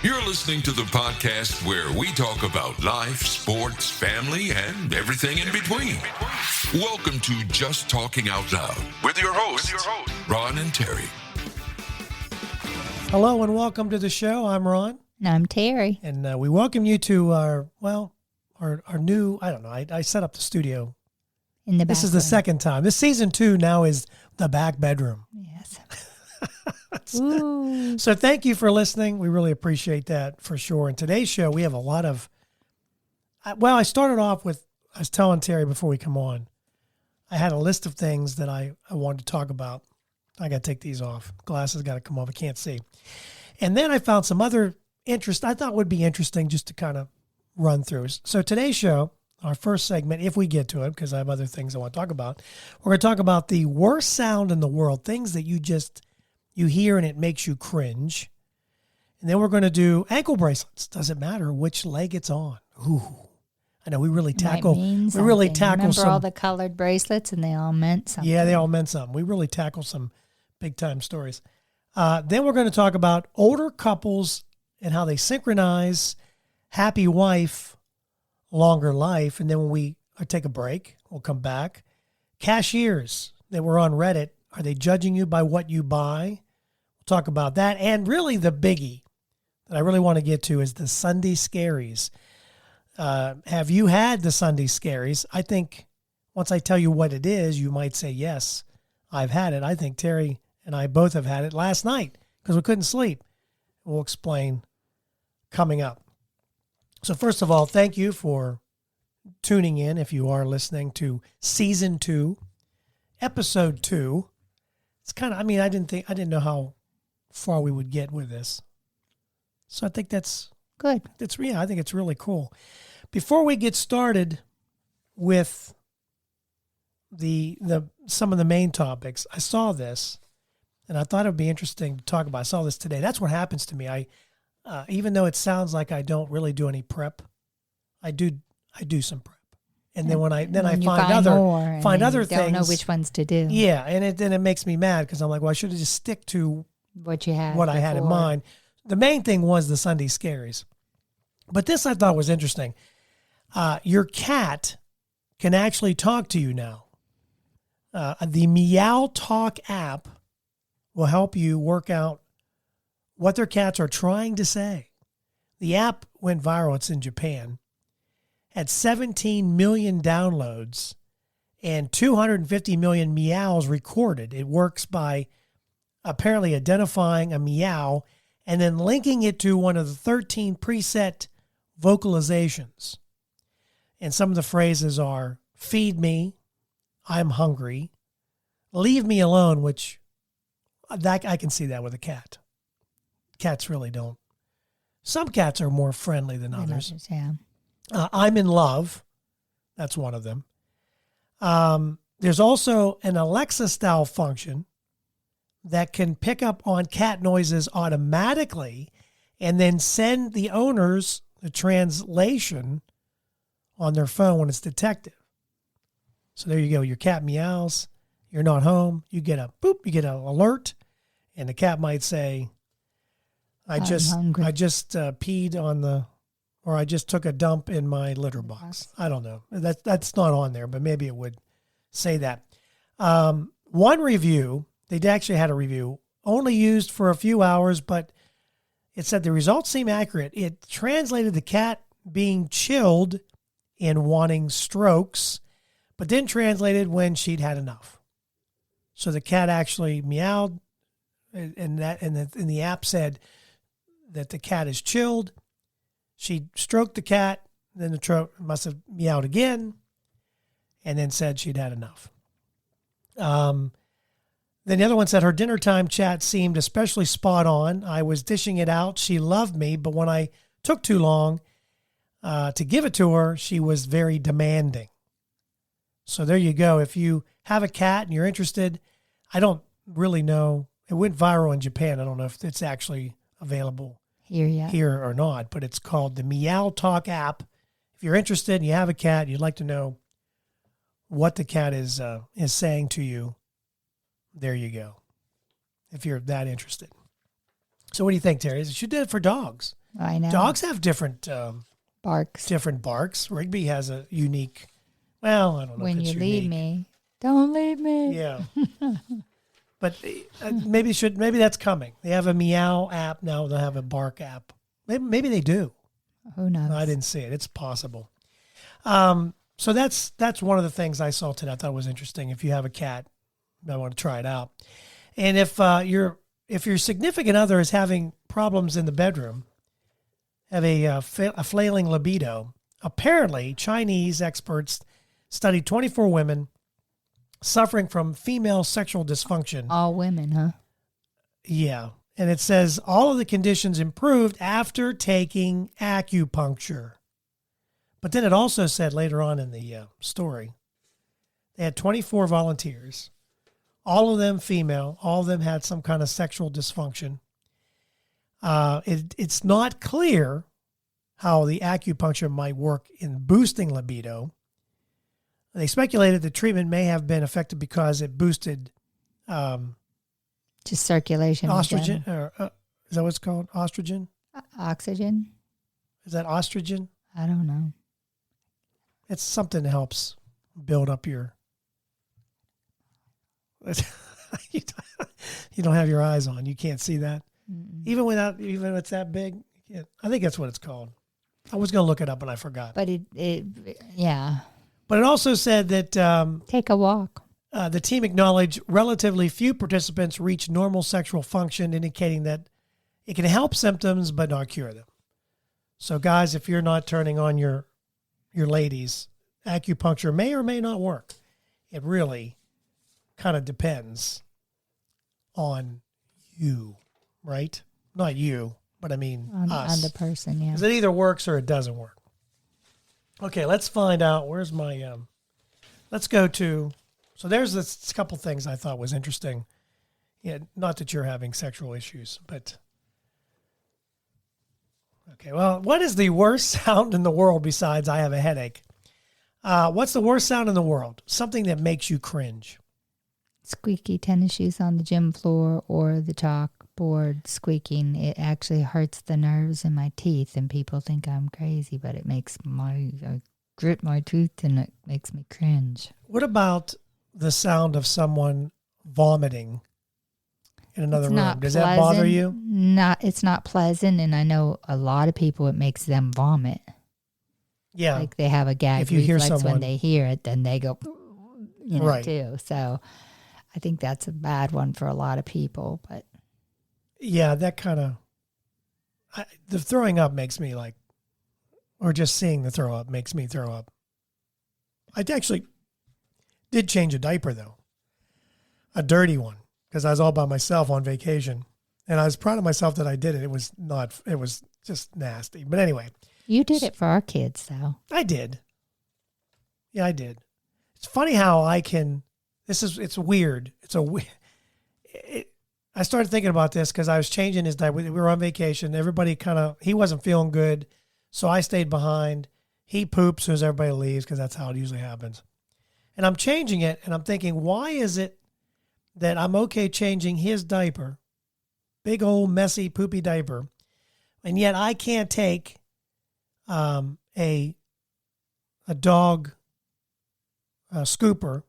You're listening to the podcast where we talk about life, sports, family, and everything in between. Welcome to Just Talking Out Loud with your hosts, Ron and Terry. Hello and welcome to the show. I'm Ron. And I'm Terry. And we welcome you to our new, I set up the studio. In the back This is the second time. This season 2 now is the back bedroom. Yes. So thank you for listening. We really appreciate that for sure. In today's show, we have a lot of, I started off with, I was telling Terry before we come on, I had a list of things that I wanted to talk about. I got to take these off. Glasses got to come off. I can't see. And then I found some other interest I thought would be interesting just to kind of run through. So today's show, our first segment, if we get to it, because I have other things I want to talk about, we're going to talk about the worst sound in the world, things that you hear and it makes you cringe. And then we're going to do ankle bracelets. Does it matter which leg it's on? Ooh. I know we really tackle Remember all the colored bracelets and they all meant something. Yeah, they all meant something. We really tackle some big time stories. Then we're going to talk about older couples and how they synchronize, happy wife, longer life. And then when we take a break, we'll come back. Cashiers that were on Reddit, are they judging you by what you buy? We'll talk about that. And really the biggie that I really want to get to is the Sunday scaries. Have you had the Sunday scaries? I think once I tell you what it is, you might say, yes, I've had it. I think Terry and I both have had it last night because we couldn't sleep. We'll explain coming up. So first of all, thank you for tuning in if you are listening to season 2, episode 2. It's kind of, I didn't know how far we would get with this. So I think that's good. I think it's really cool. Before we get started with the some of the main topics, I saw this and I thought it would be interesting to talk about. I saw this today. That's what happens to me. Even though it sounds like I don't really do any prep, I do some prep. And then when I find other things, don't know which ones to do. Yeah, and it makes me mad because I'm like, well, I should have just stick to what I had in mind. The main thing was the Sunday scaries, but this I thought was interesting. Your cat can actually talk to you now. The Meow Talk app will help you work out what their cats are trying to say. The app went viral. It's in Japan. Had 17 million downloads and 250 million meows recorded. It works by apparently identifying a meow and then linking it to one of the 13 preset vocalizations. And some of the phrases are, feed me, I'm hungry, leave me alone, which that I can see that with a cat. Cats really don't. Some cats are more friendly than others. Yeah. I'm in love. That's one of them. There's also an Alexa-style function that can pick up on cat noises automatically and then send the owners the translation on their phone when it's detected. So there you go. Your cat meows. You're not home. You get an alert, and the cat might say, I just peed on or I just took a dump in my litter box. I don't know. That's not on there, but maybe it would say that. One review, they actually had a review, only used for a few hours, but it said the results seem accurate. It translated the cat being chilled and wanting strokes, but then translated when she'd had enough. So the cat actually meowed, and the app said that the cat is chilled. She stroked the cat, then the throat must have meowed again, and then said she'd had enough. Then the other one said her dinner time chat seemed especially spot on. I was dishing it out. She loved me, but when I took too long to give it to her, she was very demanding. So there you go. If you have a cat and you're interested, I don't really know. It went viral in Japan. I don't know if it's actually available here or not, but it's called the Meow Talk app. If you're interested and you have a cat, you'd like to know what the cat is saying to you, there you go. If you're that interested. So what do you think, Terry? She did it for dogs. I know. Dogs have different barks. Different barks. Rigby has a unique. Well, I don't know. When if it's you leave unique. me, don't leave me. Yeah. But maybe that's coming. They have a meow app now. They'll have a bark app. Maybe they do. Who knows? I didn't see it. It's possible. So that's one of the things I saw today. I thought was interesting. If you have a cat, I want to try it out. And if your significant other is having problems in the bedroom, have a flailing libido, apparently Chinese experts studied 24 women suffering from female sexual dysfunction. All women, huh? Yeah. And it says all of the conditions improved after taking acupuncture. But then it also said later on in the story, they had 24 volunteers, all of them female, all of them had some kind of sexual dysfunction. It's not clear how the acupuncture might work in boosting libido. They speculated the treatment may have been effective because it boosted just circulation. Estrogen, is that what it's called? Estrogen? Oxygen? Is that estrogen? I don't know. It's something that helps build up your... You don't have your eyes on. You can't see that. Mm-mm. Even when it's that big. I think that's what it's called. I was going to look it up and I forgot. But yeah. But it also said that... take a walk. The team acknowledged relatively few participants reached normal sexual function, indicating that it can help symptoms but not cure them. So, guys, if you're not turning on your ladies, acupuncture may or may not work. It really kind of depends on you, right? Not you, but I mean us. On the person, yeah. Because it either works or it doesn't work. Okay, let's find out. Where's my... let's go to... So there's this couple things I thought was interesting. Yeah, not that you're having sexual issues, but... Okay, well, what is the worst sound in the world besides I have a headache? What's the worst sound in the world? Something that makes you cringe. Squeaky tennis shoes on the gym floor or the chalkboard squeaking. It actually hurts the nerves in my teeth, and people think I'm crazy, but it makes I grit my teeth and it makes me cringe. What about the sound of someone vomiting in another room? Does that bother you? It's not pleasant, and I know a lot of people it makes them vomit. Yeah. Like they have a gag if you reflex hear someone, when they hear it, then they go, right. too. So I think that's a bad one for a lot of people. But yeah, that kind of, the throwing up makes me like, or just seeing the throw up makes me throw up. I actually did change a diaper though, a dirty one, because I was all by myself on vacation, and I was proud of myself that I did it. It was just nasty. But anyway. You did it for our kids, though. I did. Yeah, I did. It's funny how I can. It's weird. I started thinking about this because I was changing his diaper. We were on vacation. Everybody he wasn't feeling good, so I stayed behind. He poops as soon as everybody leaves because that's how it usually happens. And I'm changing it, and I'm thinking, why is it that I'm okay changing his diaper, big old messy poopy diaper, and yet I can't take a dog scooper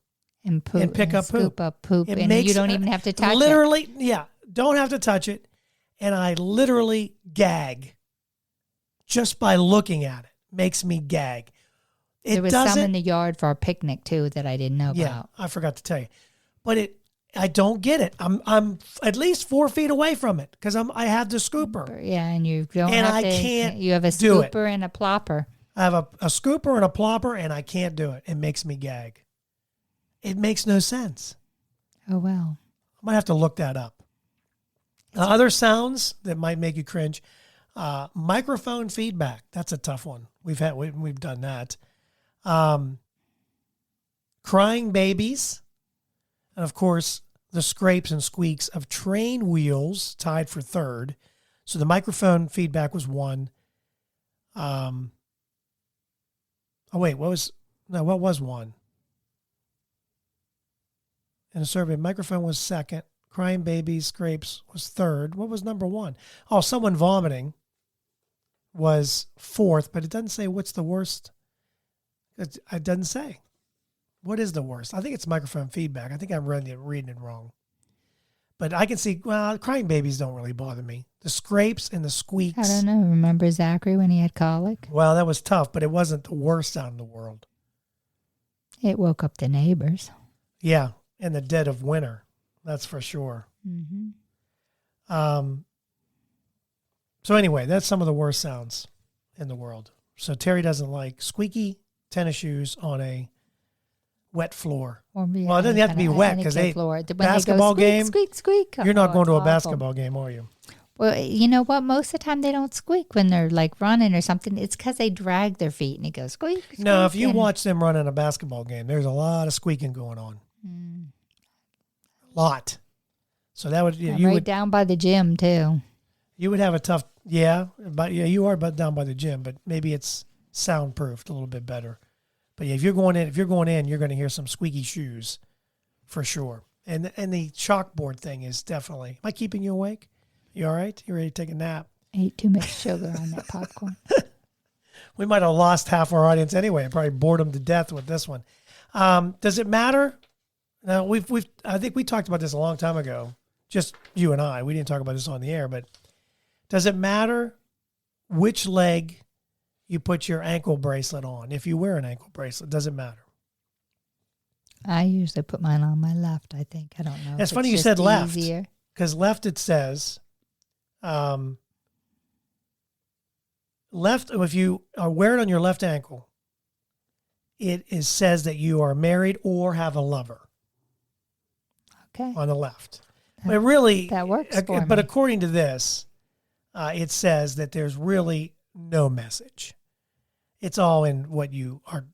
and poop and pick up poop. Scoop up poop, and you don't even have to touch it. Yeah, don't have to touch it, and I literally gag just by looking at it. Makes me gag. There was some in the yard for our picnic too that I didn't know about. Yeah, I forgot to tell you, but I don't get it. I'm at least 4 feet away from it because I have the scooper. Yeah, and you don't. And have I to, can't. You have a do it. scooper and a plopper. I have a scooper and a plopper, and I can't do it. It makes me gag. It makes no sense. Oh well. I might have to look that up. Other sounds that might make you cringe. Microphone feedback. That's a tough one. We've done that. Crying babies. And of course, the scrapes and squeaks of train wheels tied for third. So the microphone feedback was one. What was one? In a survey, microphone was second. Crying babies, scrapes was third. What was number one? Oh, someone vomiting. was fourth, but it doesn't say what's the worst. It doesn't say. What is the worst? I think it's microphone feedback. I think I'm reading it wrong. But I can see, well, crying babies don't really bother me. The scrapes and the squeaks. I don't know. Remember Zachary when he had colic? Well, that was tough, but it wasn't the worst sound in the world. It woke up the neighbors. Yeah, in the dead of winter. That's for sure. Mm-hmm. So anyway, that's some of the worst sounds in the world. So Terry doesn't like squeaky tennis shoes on a wet floor. Well, it doesn't have to be wet because basketball game. Squeak, squeak. You're not going to a basketball game, are you? Well, you know what? Most of the time they don't squeak when they're like running or something. It's because they drag their feet and it goes squeak, squeak. No, if you watch them run in a basketball game, there's a lot of squeaking going on. A lot. So that would you right would down by the gym too. You would have a tough you are down by the gym, but maybe it's soundproofed a little bit better. But yeah, if you're going in, you're going to hear some squeaky shoes for sure. And the chalkboard thing is definitely. Am I keeping you awake? You all right? You ready to take a nap? Ate too much sugar on that popcorn. We might have lost half our audience anyway. Probably bored them to death with this one. Does it matter? Now I think we talked about this a long time ago. Just you and I. We didn't talk about this on the air, but does it matter which leg you put your ankle bracelet on? If you wear an ankle bracelet, does it matter? I usually put mine on my left, I think. I don't know. It's funny you said left. Because left it says, left, if you wear it on your left ankle, it says that you are married or have a lover. Okay. On the left. But really, that works for me. But according to this, it says that there's really no message. It's all in what you are,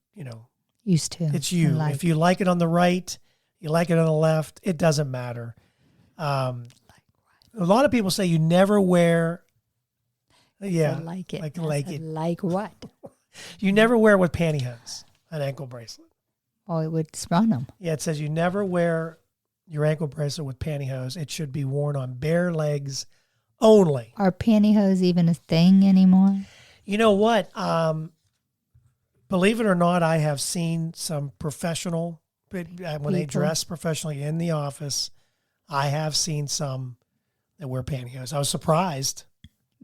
used to. It's you. Like. If you like it on the right, you like it on the left, it doesn't matter. A lot of people say you never wear. Yeah. I like it. It. Like what? You never wear it with pantyhose, an ankle bracelet. Oh, it would run them. Yeah, it says you never wear your ankle bracelet with pantyhose. It should be worn on bare legs only. Are pantyhose even a thing anymore? You know what? Believe it or not, I have seen some professional, when they dress professionally in the office, I have seen some that wear pantyhose. I was surprised.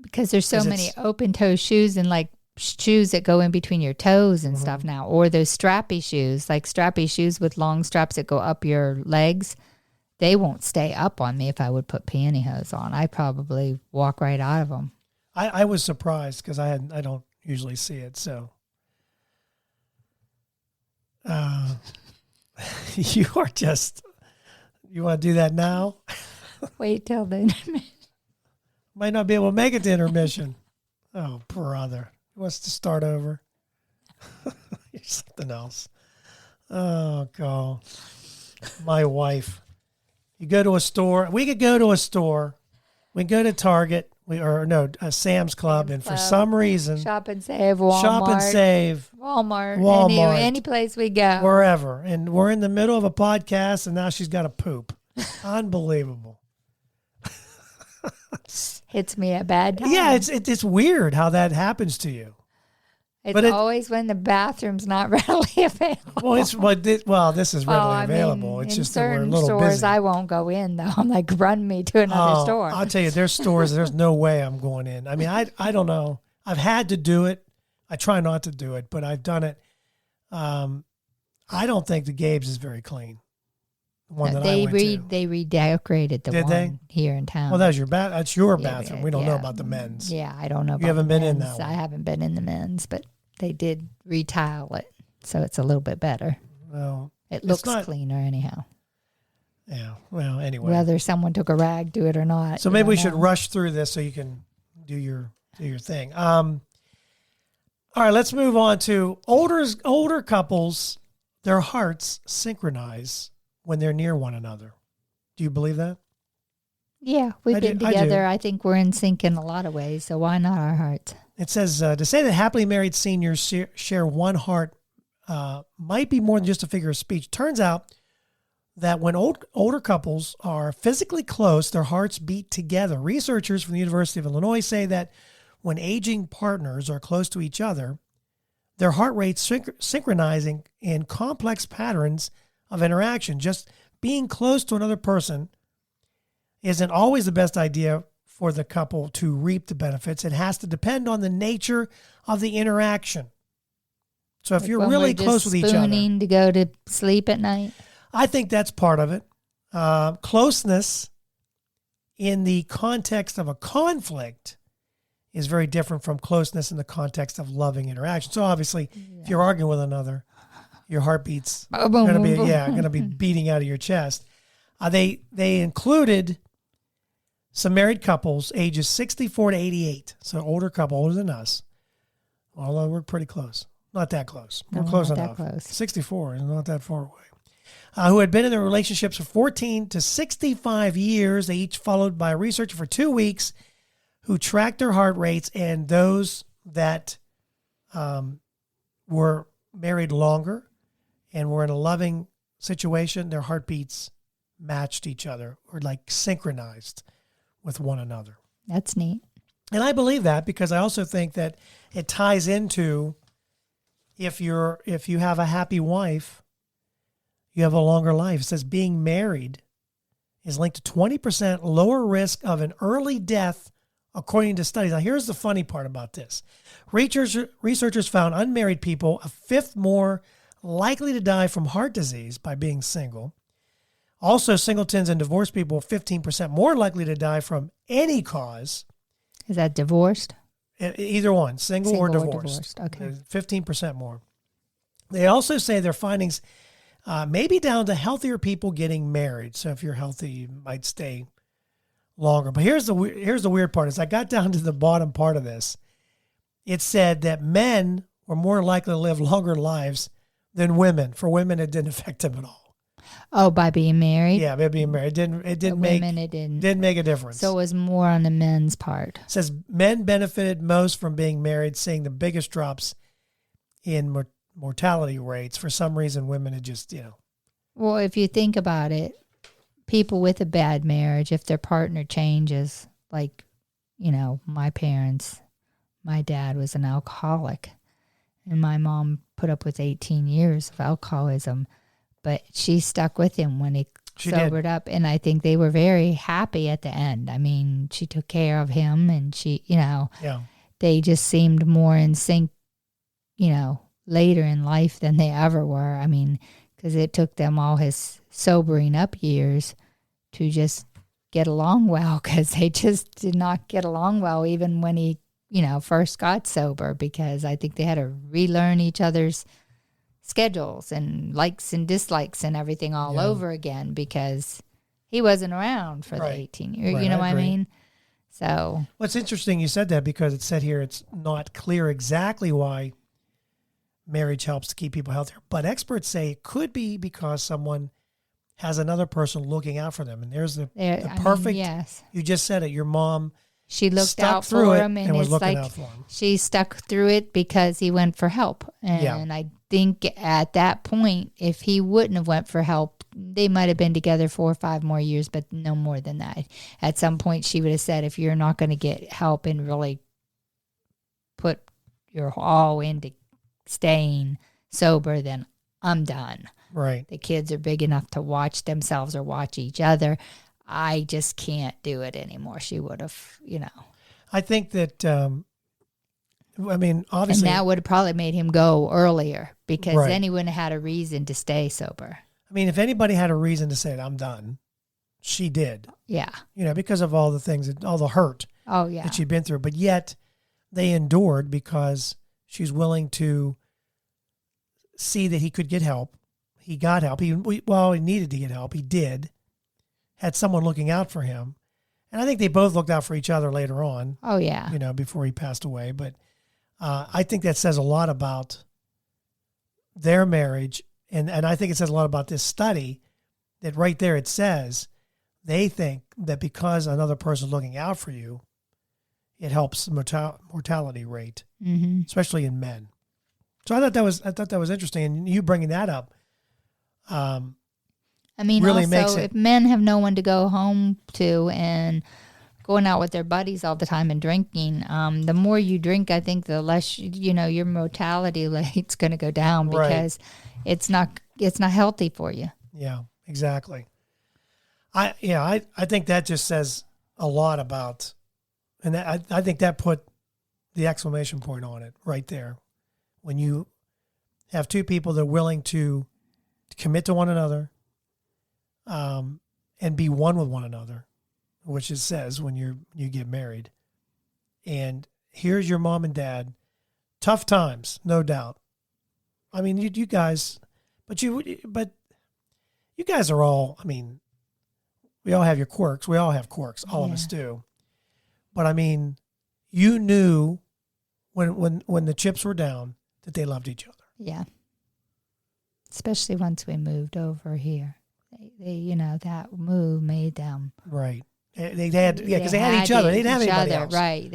Because there's so many open-toe shoes and like shoes that go in between your toes and stuff now. Or those strappy shoes with long straps that go up your legs. They won't stay up on me if I would put pantyhose on. I probably walk right out of them. I was surprised because I don't usually see it. So you are just, you want to do that now? Wait till the intermission. Might not be able to make it to intermission. Oh, brother. He wants to start over. You're something else. Oh, God. My wife. You go to a store. We could go to a store. We go to Target. Sam's Club. And for some reason. Shop and Save, Walmart. Shop and Save. Walmart. Any place we go. Wherever. And we're in the middle of a podcast and now she's got to poop. Unbelievable. Hits me at bad time. Yeah, it's weird how that happens to you. It's always when the bathroom's not readily available. This is readily available. It's just that we're a little stores, busy. I won't go in though. I'm like, run me to another store. I'll tell you, there's stores. There's no way I'm going in. I mean, I don't know. I've had to do it. I try not to do it, but I've done it. I don't think the Gabe's is very clean. The one that I went to. They redecorated the one here in town. Well, that's your bathroom. We don't know about the men's. Yeah, I don't know. You haven't been in that one. I haven't been in the men's, but they did retile it, so it's a little bit better. Well, it looks cleaner anyhow. Yeah. Well, anyway, whether someone took a rag to it or not. So maybe we should rush through this so you can do your thing. All right, let's move on to older couples. Their hearts synchronize when they're near one another. Do you believe that? Yeah, we've been together. I think we're in sync in a lot of ways, so why not our hearts? It says, to say that happily married seniors share one heart might be more than just a figure of speech. Turns out that when older couples are physically close, their hearts beat together. Researchers from the University of Illinois say that when aging partners are close to each other, their heart rates synchronizing in complex patterns of interaction. Just being close to another person isn't always the best idea for the couple to reap the benefits. It has to depend on the nature of the interaction. So if Like you're when really we're close just with each other, spooning to go to sleep at night. I think that's part of it. Closeness in the context of a conflict is very different from closeness in the context of loving interaction. So obviously, if you're arguing with another, your heartbeat's going to be beating out of your chest. They included some married couples ages 64 to 88, so older couple, older than us. Although we're pretty close, not that close. We're close enough. 64 is not that far away. Who had been in their relationships for 14 to 65 years. They each followed by a researcher for 2 weeks who tracked their heart rates, and those that were married longer and were in a loving situation, their heartbeats matched each other or like synchronized with one another. That's neat. And I believe that because I also think that it ties into if you have a happy wife, you have a longer life. It says being married is linked to 20% lower risk of an early death, according to studies. Now, here's the funny part about this. Researchers found unmarried people a fifth more likely to die from heart disease by being single. Also, singletons and divorced people are 15% more likely to die from any cause. Is that divorced? Either one, single or divorced. Okay. 15% more. They also say their findings may be down to healthier people getting married. So if you're healthy, you might stay longer. But here's the weird part. As I got down to the bottom part of this, it said that men were more likely to live longer lives than women. For women, it didn't affect them at all. Oh, by being married? Yeah, by being married. It didn't make a difference. So it was more on the men's part. It says men benefited most from being married, seeing the biggest drops in mortality rates. For some reason, women had just, Well, if you think about it, people with a bad marriage, if their partner changes, like, my parents, my dad was an alcoholic, and my mom put up with 18 years of alcoholism, but she stuck with him when he sobered up, and I think they were very happy at the end. I mean, she took care of him, and she, they just seemed more in sync, later in life than they ever were. I mean, because it took them all his sobering up years to just get along well, because they just did not get along well even when he, first got sober, because I think they had to relearn each other's schedules and likes and dislikes and everything all over again, because he wasn't around for the 18 years. You know what I mean? So. Well, it's interesting you said that, because it said here it's not clear exactly why marriage helps to keep people healthier, but experts say it could be because someone has another person looking out for them. And there's the perfect, yes. You just said it, your mom, she looked out for him, and was it's looking like out for him. She stuck through it because he went for help. And I think at that point, if he wouldn't have went for help, they might have been together 4 or 5 more years, but no more than that. At some point, she would have said, if you're not going to get help and really put your all into staying sober, then I'm done. Right. The kids are big enough to watch themselves or watch each other. I just can't do it anymore. She would have, I think that, obviously. And that would have probably made him go earlier, because then he wouldn't have had a reason to stay sober. I mean, if anybody had a reason to say, I'm done, she did. Yeah. Because of all the things, all the hurt that she'd been through. But yet they endured because she's willing to see that he could get help. He got help. He needed to get help. He did. Had someone looking out for him. And I think they both looked out for each other later on. Oh, yeah. Before he passed away. But I think that says a lot about their marriage. And I think it says a lot about this study, that right there it says they think that because another person is looking out for you, it helps the mortality rate, especially in men. So I thought that was interesting. And you bringing that up, really also, if men have no one to go home to, and going out with their buddies all the time and drinking. The more you drink, I think the less, your mortality rate's going to go down because it's not healthy for you. Yeah, exactly. I think that just says a lot about, and I think that put the exclamation point on it right there. When you have two people that are willing to commit to one another, and be one with one another, which it says when you get married. And here's your mom and dad, tough times, no doubt. I mean, you guys, but you guys are all, I mean, we all have your quirks. We all have quirks. All of us do. But I mean, you knew when the chips were down that they loved each other. Yeah. Especially once we moved over here. They that move made them. Right. They had, because they had each other. They didn't have anybody else. Right.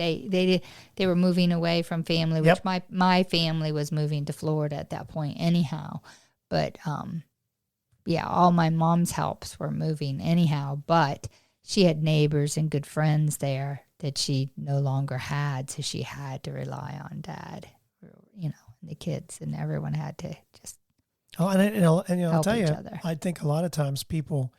They were moving away from family, which my family was moving to Florida at that point anyhow. But, all my mom's helps were moving anyhow. But she had neighbors and good friends there that she no longer had. So she had to rely on Dad, and the kids, and everyone had to just I'll tell you, I think a lot of times people,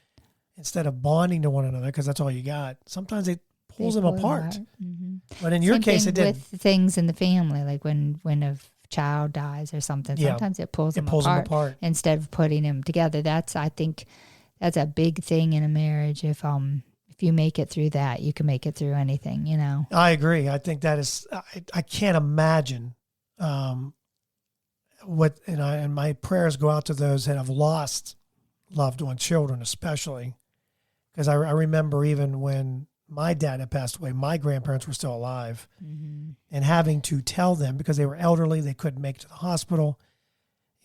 instead of bonding to one another, because that's all you got, sometimes it pulls them apart. Mm-hmm. But in your case, it didn't. With things in the family, like when a child dies or something, sometimes it pulls them apart instead of putting them together. I think that's a big thing in a marriage. If you make it through that, you can make it through anything, I agree. I think that is, I can't imagine and my prayers go out to those that have lost loved ones, children especially, because I remember even when my dad had passed away, my grandparents were still alive, and having to tell them because they were elderly, they couldn't make it to the hospital,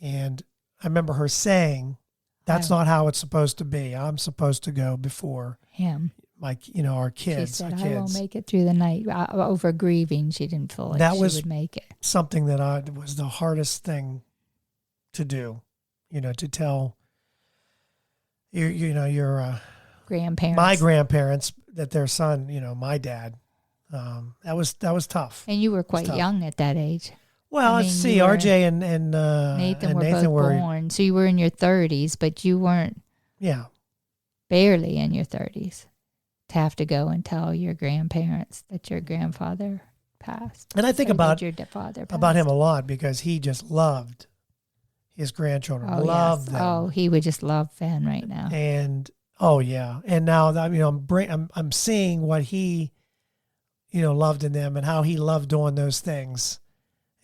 and I remember her saying, "That's not how it's supposed to be. I'm supposed to go before him." Our kids. She said, "I won't make it through the night." Over grieving, she didn't feel like she would make it. Something that was the hardest thing to do, to tell your grandparents, my grandparents, that their son, my dad. That was tough. And you were quite young at that age. Well, let's see, RJ and Nathan were both born, so you were in your 30s, but you weren't. Yeah. Barely in your 30s. To have to go and tell your grandparents that your grandfather passed. And I think about your father passed. About him a lot because he just loved his grandchildren. Loved them. Oh, he would just love Finn right now. And and now I'm seeing what he loved in them and how he loved doing those things,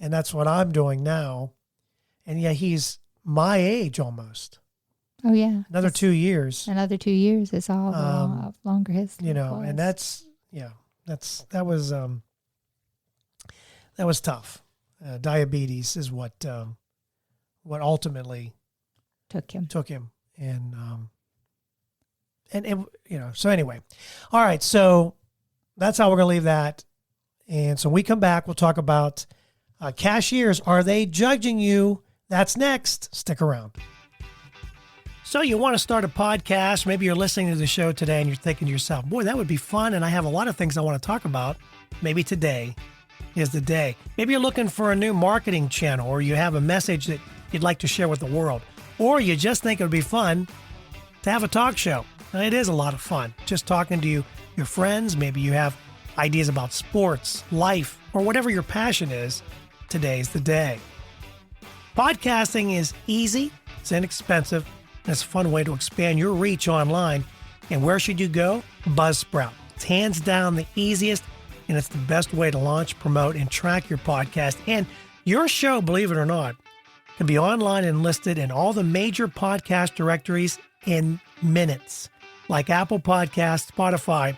and that's what I'm doing now. And he's my age almost. Oh yeah, another 2 years. Another 2 years is all longer history. And that was tough. Diabetes is what ultimately took him, and so anyway, all right. So that's how we're gonna leave that. And so when we come back, we'll talk about cashiers. Are they judging you? That's next. Stick around. So you want to start a podcast, maybe you're listening to the show today and you're thinking to yourself, boy, that would be fun, and I have a lot of things I want to talk about. Maybe today is the day. Maybe you're looking for a new marketing channel, or you have a message that you'd like to share with the world, or you just think it would be fun to have a talk show. And it is a lot of fun, just talking to your friends. Maybe you have ideas about sports, life, or whatever your passion is. Today's the day. Podcasting is easy, it's inexpensive, and it's a fun way to expand your reach online. And where should you go? Buzzsprout. It's hands down the easiest, and it's the best way to launch, promote, and track your podcast. And your show, believe it or not, can be online and listed in all the major podcast directories in minutes, like Apple Podcasts, Spotify,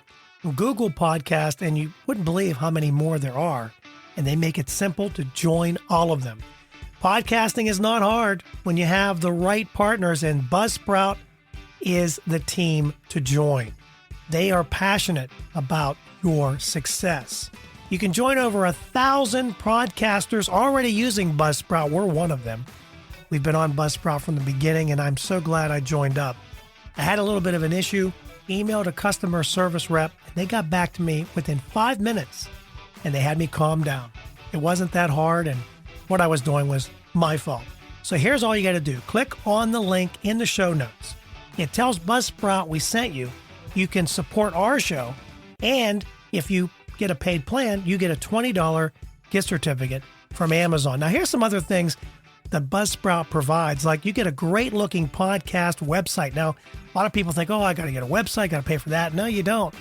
Google Podcasts, and you wouldn't believe how many more there are. And they make it simple to join all of them. Podcasting is not hard when you have the right partners, and Buzzsprout is the team to join. They are passionate about your success. You can join over 1,000 podcasters already using Buzzsprout. We're one of them. We've been on Buzzsprout from the beginning, and I'm so glad I joined up. I had a little bit of an issue emailed a customer service rep, and they got back to me within 5 minutes, and they had me calm down. It wasn't that hard, and what I was doing was my fault. So here's all you got to do. Click on the link in the show notes. It tells Buzzsprout we sent you. You can support our show, and if you get a paid plan, you get a $20 gift certificate from Amazon. Now, here's some other things that Buzzsprout provides. Like, you get a great-looking podcast website. Now, a lot of people think, oh, I got to get a website, got to pay for that. No, you don't.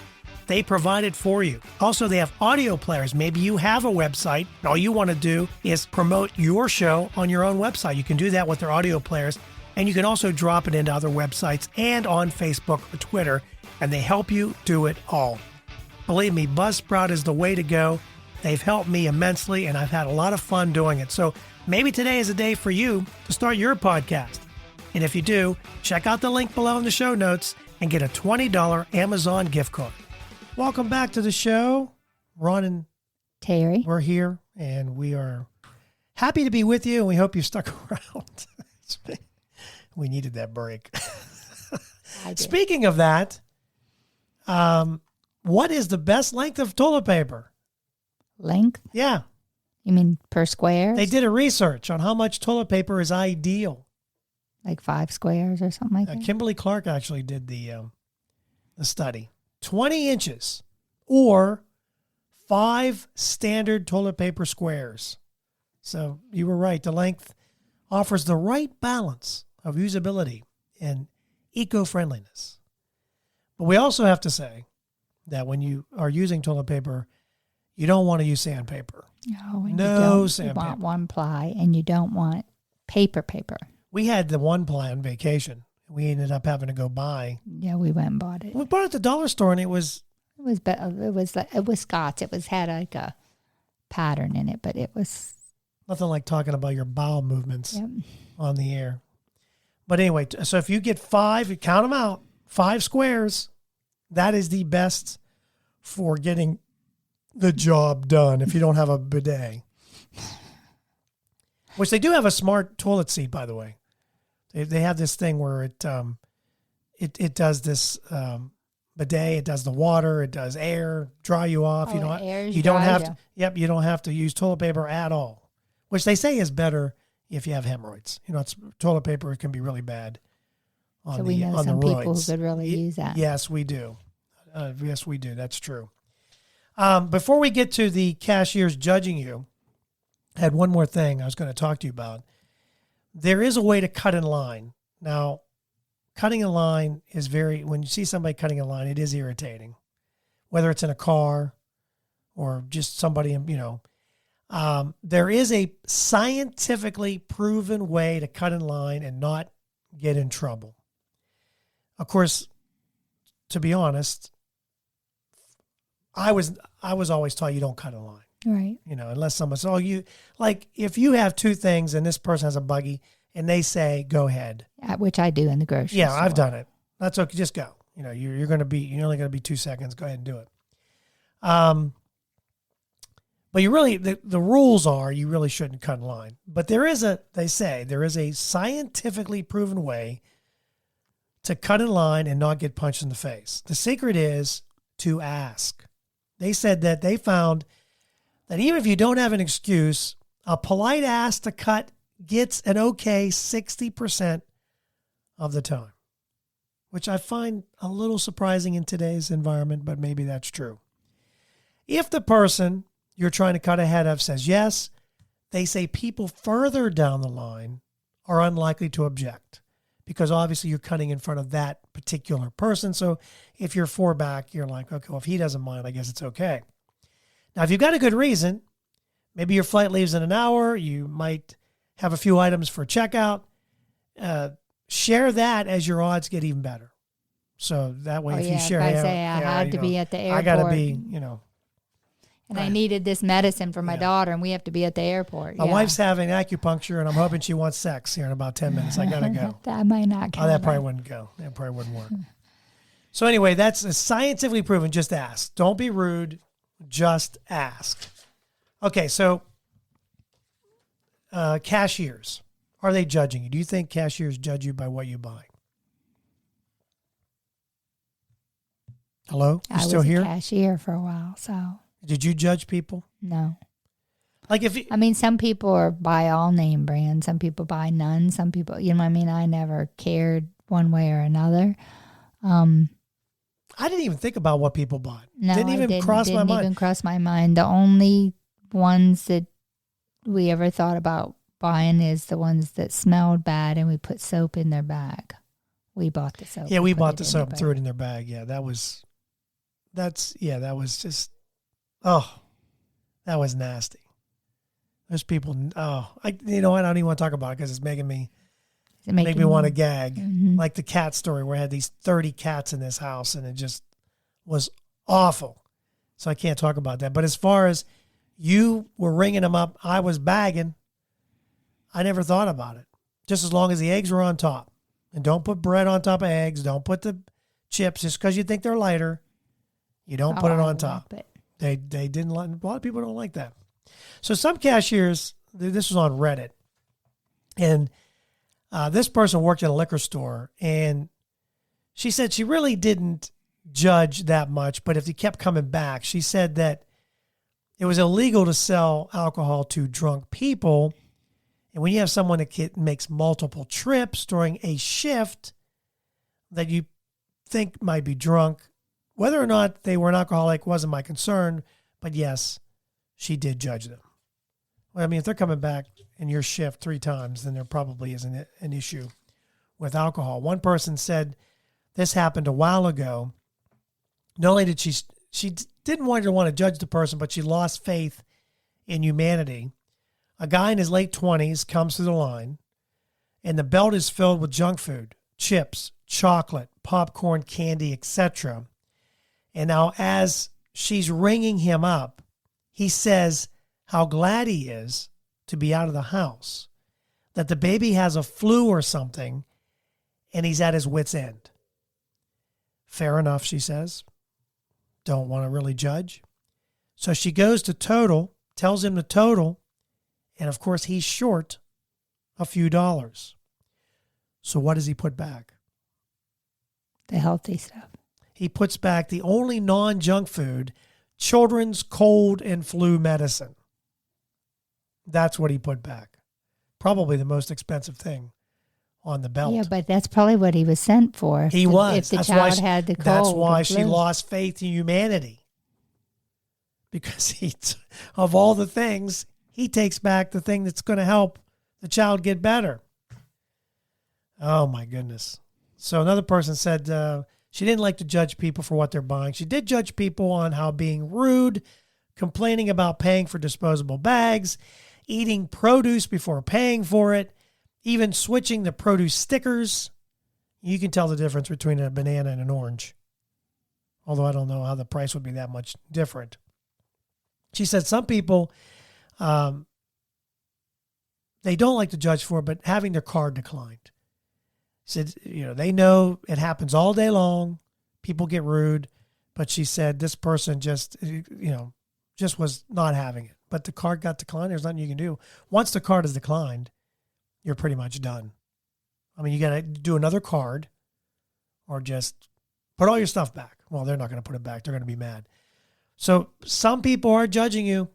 They provide it for you. Also, they have audio players. Maybe you have a website, and all you want to do is promote your show on your own website. You can do that with their audio players, and you can also drop it into other websites and on Facebook or Twitter, and they help you do it all. Believe me, Buzzsprout is the way to go. They've helped me immensely, and I've had a lot of fun doing it. So maybe today is a day for you to start your podcast. And if you do, check out the link below in the show notes and get a $20 Amazon gift card. Welcome back to the show. Ron and Terry. We're here, and we are happy to be with you, and we hope you stuck around. We needed that break. Speaking of that, what is the best length of toilet paper? Length? Yeah. You mean per square? They did a research on how much toilet paper is ideal. Like 5 squares or something like that? Kimberly Clark actually did the study. 20 inches or 5 standard toilet paper squares. So you were right. The length offers the right balance of usability and eco-friendliness. But we also have to say that when you are using toilet paper, you don't want to use sandpaper. No, and no you sandpaper. You want one ply, and you don't want paper. We had the one ply on vacation. We ended up having to go buy. Yeah, we went and bought it. We bought it at the dollar store, and it was Scots. It had like a pattern in it, but it was nothing like talking about your bowel movements yep. on the air. But anyway, so if you get 5, you count them out, 5 squares, that is the best for getting the job done if you don't have a bidet. Which they do have a smart toilet seat, by the way. They have this thing where it does this bidet. It does the water. It does air, dry you off. Oh, you don't have to. Yep, you don't have to use toilet paper at all, which they say is better if you have hemorrhoids. Toilet paper can be really bad. So we know some people who could really use that. Yes, we do. Yes, we do. That's true. Before we get to the cashiers judging you, I had one more thing I was going to talk to you about. There is a way to cut in line. Now, cutting in line is when you see somebody cutting in line, it is irritating. Whether it's in a car or just somebody, there is a scientifically proven way to cut in line and not get in trouble. Of course, to be honest, I was always taught you don't cut in line. Right. Unless someone says, if you have 2 things and this person has a buggy and they say, go ahead. Which I do in the grocery store. Yeah, I've done it. That's okay. Just go. You're only going to be 2 seconds. Go ahead and do it. But you really, the rules are you really shouldn't cut in line. But there is a scientifically proven way to cut in line and not get punched in the face. The secret is to ask. They said that they found that even if you don't have an excuse, a polite ask to cut gets an okay 60% of the time, which I find a little surprising in today's environment, but maybe that's true. If the person you're trying to cut ahead of says yes, they say people further down the line are unlikely to object because obviously you're cutting in front of that particular person. So if you're 4 back, you're like, okay, well, if he doesn't mind, I guess it's okay. Now, if you've got a good reason, maybe your flight leaves in an hour, you might have a few items for checkout, share that as your odds get even better. So that way, you share, I had to be at the airport. I got to be, And I needed this medicine for my daughter, and we have to be at the airport. My wife's having acupuncture, and I'm hoping she wants sex here in about 10 minutes. I got to go. That might not count. That probably wouldn't go. That probably wouldn't work. So anyway, that's scientifically proven. Just ask. Don't be rude. Just ask. Okay, so cashiers, are they judging you? Do you think cashiers judge you by what you buy? Hello? You I still was here? a cashier for a while, so Did you judge people? no. Like if you, I mean, some people are buy all name brands. Some people buy none. Some people, you know what I mean? I never cared one way or another. I didn't even think about what people bought. No, Didn't even cross my didn't mind. even cross my mind. The only ones that we ever thought about buying is the ones that smelled bad, and we put soap in their bag. We bought the soap. Yeah, we put bought it the in soap their and threw it bag. in their bag. Yeah, that was just, oh, that was nasty. Those people, you know what? I don't even want to talk about it because it's making me, Does it make me want to gag. Mhm. Like the cat story where I had these 30 cats in this house and it just was awful. So I can't talk about that. But as far as you were ringing them up, I was bagging. I never thought about it. Just as long as the eggs were on top. And don't put bread on top of eggs. Don't put the chips just because you think they're lighter. You don't put it on top. They didn't like, a lot of people don't like that. So some cashiers, this was on Reddit, and this person worked in a liquor store, and she said she really didn't judge that much, but if he kept coming back, she said that it was illegal to sell alcohol to drunk people. And when you have someone that makes multiple trips during a shift that you think might be drunk, whether or not they were an alcoholic wasn't my concern, but yes, she did judge them. Well, I mean, if they're coming back in your shift 3 times, then there probably isn't an issue with alcohol. One person said this happened a while ago. Not only did she didn't want to judge the person, but she lost faith in humanity. A guy in his late 20s comes to the line, and the belt is filled with junk food, chips, chocolate, popcorn, candy, etc. And now as she's ringing him up, he says how glad he is to be out of the house, that the baby has a flu or something, and he's at his wit's end. Fair enough, she says. Don't want to really judge. So she goes to total, tells him to total, and of course he's short a few dollars. So what does he put back? The healthy stuff. He puts back the only non-junk food, children's cold and flu medicine. That's what he put back. Probably the most expensive thing on the belt. Yeah, but that's probably what he was sent for. He was. If the That's child had the cold. That's why or she flu. lost faith in humanity. Because of all the things, he takes back the thing that's going to help the child get better. Oh, my goodness. So another person said she didn't like to judge people for what they're buying. She did judge people on how being rude, complaining about paying for disposable bags, eating produce before paying for it, even switching the produce stickers. You can tell the difference between a banana and an orange. Although I don't know how the price would be that much different. She said some people, they don't like to judge for it, but having their card declined. Said, they know it happens all day long. People get rude. But she said this person just was not having it. But the card got declined. There's nothing you can do. Once the card is declined, you're pretty much done. I mean, you got to do another card or just put all your stuff back. Well, they're not going to put it back. They're going to be mad. So some people are judging you.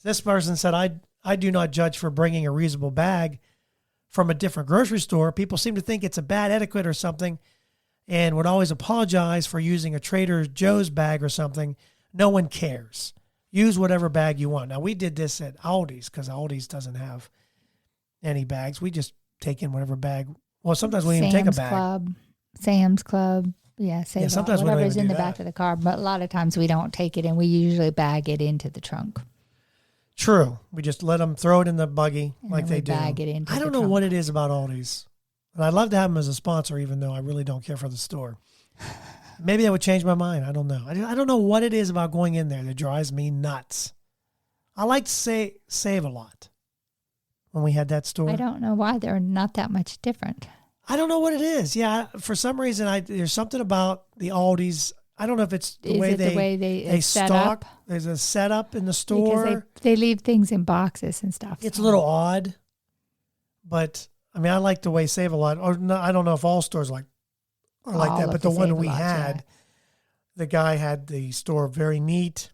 This person said, I do not judge for bringing a reusable bag from a different grocery store. People seem to think it's a bad etiquette or something and would always apologize for using a Trader Joe's bag or something. No one cares. Use whatever bag you want. Now, we did this at Aldi's because Aldi's doesn't have any bags. We just take in whatever bag. Well, sometimes we even take a bag. Sam's Club. Yeah, sometimes we don't whatever's even in do the back that. of the car. But a lot of times we don't take it, and we usually bag it into the trunk. True. We just let them throw it in the buggy And like then they do. bag it into I don't the know trunk. what it is about Aldi's. And I'd love to have them as a sponsor, even though I really don't care for the store. Maybe that would change my mind. I don't know. I don't know what it is about going in there that drives me nuts. I like to save a lot when we had that store. I don't know why they're not that much different. I don't know what it is. Yeah, for some reason, there's something about the Aldi's. I don't know if it's the way they set stock. up? There's a setup in the store. Because they leave things in boxes and stuff. It's a little odd, but I mean, I like the way Save a Lot. Or no, I don't know if all stores like or like all that. of But the the one we Save-A-Lots, had, yeah. the guy had the store very neat.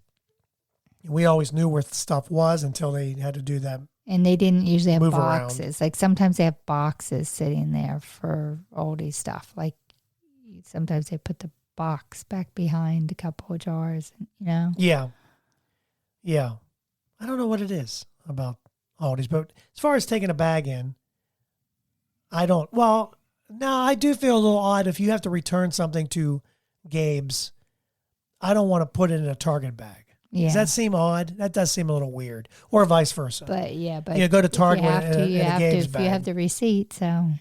We always knew where stuff was until they had to do that. And they didn't usually have Move around. boxes. Like sometimes they have boxes sitting there for oldie stuff. Like sometimes they put the box back behind a couple of jars, you know? Yeah. Yeah. I don't know what it is about Aldi's, but as far as taking a bag in, I don't. Well, no, I do feel a little odd if you have to return something to Gabe's. I don't want to put it in a Target bag. Yeah. Does that seem odd? That does seem a little weird. Or vice versa. But go to Target you have in to, a you have Gabe's to, if bag. you have the receipt, so.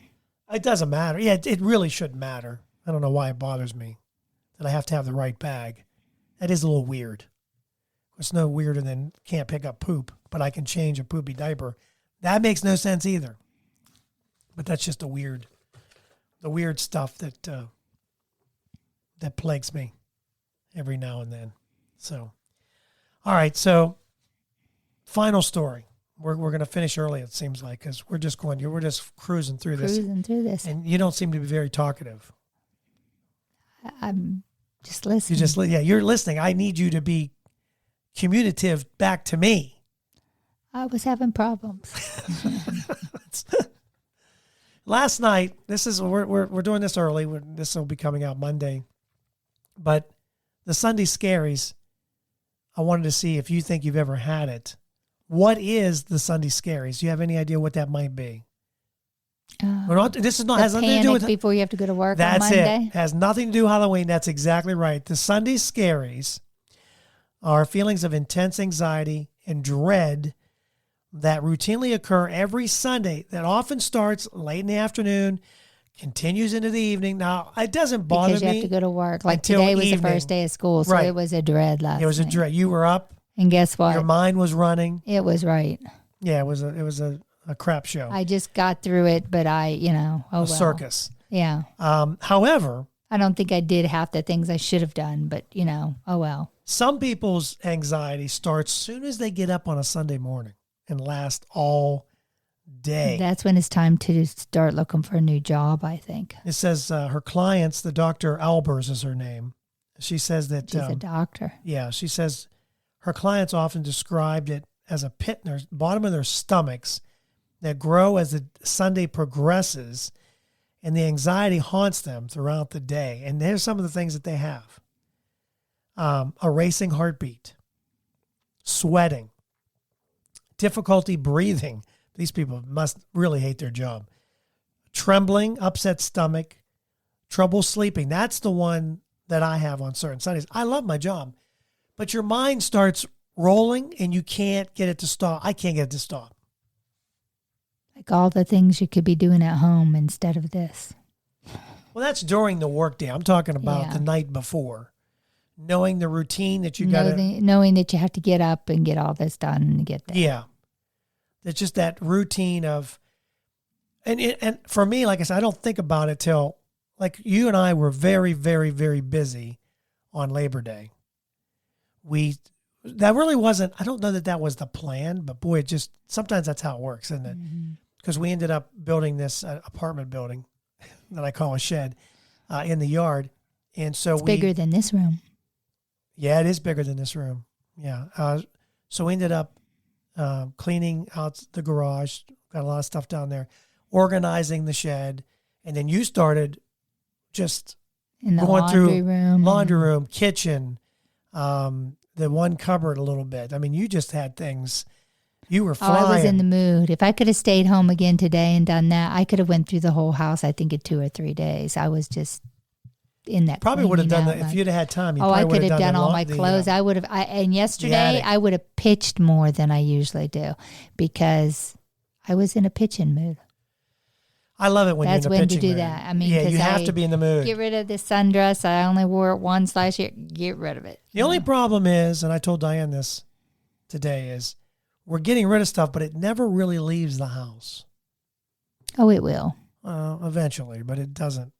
It doesn't matter. Yeah, it really shouldn't matter. I don't know why it bothers me that I have to have the right bag. That is a little weird. It's no weirder than can't pick up poop, but I can change a poopy diaper. That makes no sense either. But that's just the weird stuff that that plagues me every now and then. So, all right. So, final story. We're going to finish early. It seems like because we're just cruising through this, and you don't seem to be very talkative. I'm just listening. You're listening. I need you to be communicative back to me. I was having problems. Last night, we're doing this early. This will be coming out Monday, but the Sunday scaries. I wanted to see if you think you've ever had it. What is the Sunday scaries? Do you have any idea what that might be? This is not has nothing to do with before you have to go to work. That's on Monday. it. Has nothing to do with Halloween. That's exactly right. The Sunday scaries are feelings of intense anxiety and dread that routinely occur every Sunday. That often starts late in the afternoon, continues into the evening. Now it doesn't bother me because you have to go to work. Like until today was evening. the first day of school, so Right. it was a dread last night. It was a dread. You were up. And guess what? Your mind was running. It was right. Yeah, it was a crap show. I just got through it, but a circus. Yeah. However, I don't think I did half the things I should have done, but oh well. Some people's anxiety starts soon as they get up on a Sunday morning and lasts all day. That's when it's time to start looking for a new job, I think. It says her clients, the Dr. Albers is her name. She says that she's a doctor. Yeah, she says her clients often described it as a pit in their bottom of their stomachs that grow as the Sunday progresses, and the anxiety haunts them throughout the day. And here's some of the things that they have. A racing heartbeat, sweating, difficulty breathing. These people must really hate their job. Trembling, upset stomach, trouble sleeping. That's the one that I have on certain Sundays. I love my job, but your mind starts rolling and you can't get it to stop. I can't get it to stop. Like all the things you could be doing at home instead of this. Well, that's during the workday. I'm talking about the night before. Knowing the routine that you got to... Knowing that you have to get up and get all this done and get there. Yeah. It's just that routine of... And for me, like I said, I don't think about it till... Like you and I were very, very, very busy on Labor Day. That really wasn't... I don't know that was the plan, but boy, it just... Sometimes that's how it works, isn't it? Because we ended up building this apartment building that I call a shed in the yard. And so it's bigger than this room. Yeah, it is bigger than this room. Yeah. So we ended up cleaning out the garage, got a lot of stuff down there, organizing the shed. And then you started just in the going through laundry room, kitchen, the one cupboard a little bit. I mean, you just had things. You were flying. I was in the mood. If I could have stayed home again today and done that, I could have went through the whole house, I think, in 2 or 3 days. I was just in that. Probably would have done that if you'd have had time. I could have done all my clothes. I would have. And yesterday, I would have pitched more than I usually do because I was in a pitching mood. I love it when that's you're in a pitching when to do mood. that. I mean, yeah, you have to be in the mood. Get rid of this sundress. I only wore it once last year. Get rid of it. The only problem is, and I told Diane this today, is we're getting rid of stuff, but it never really leaves the house. Oh, it will. Eventually, but it doesn't.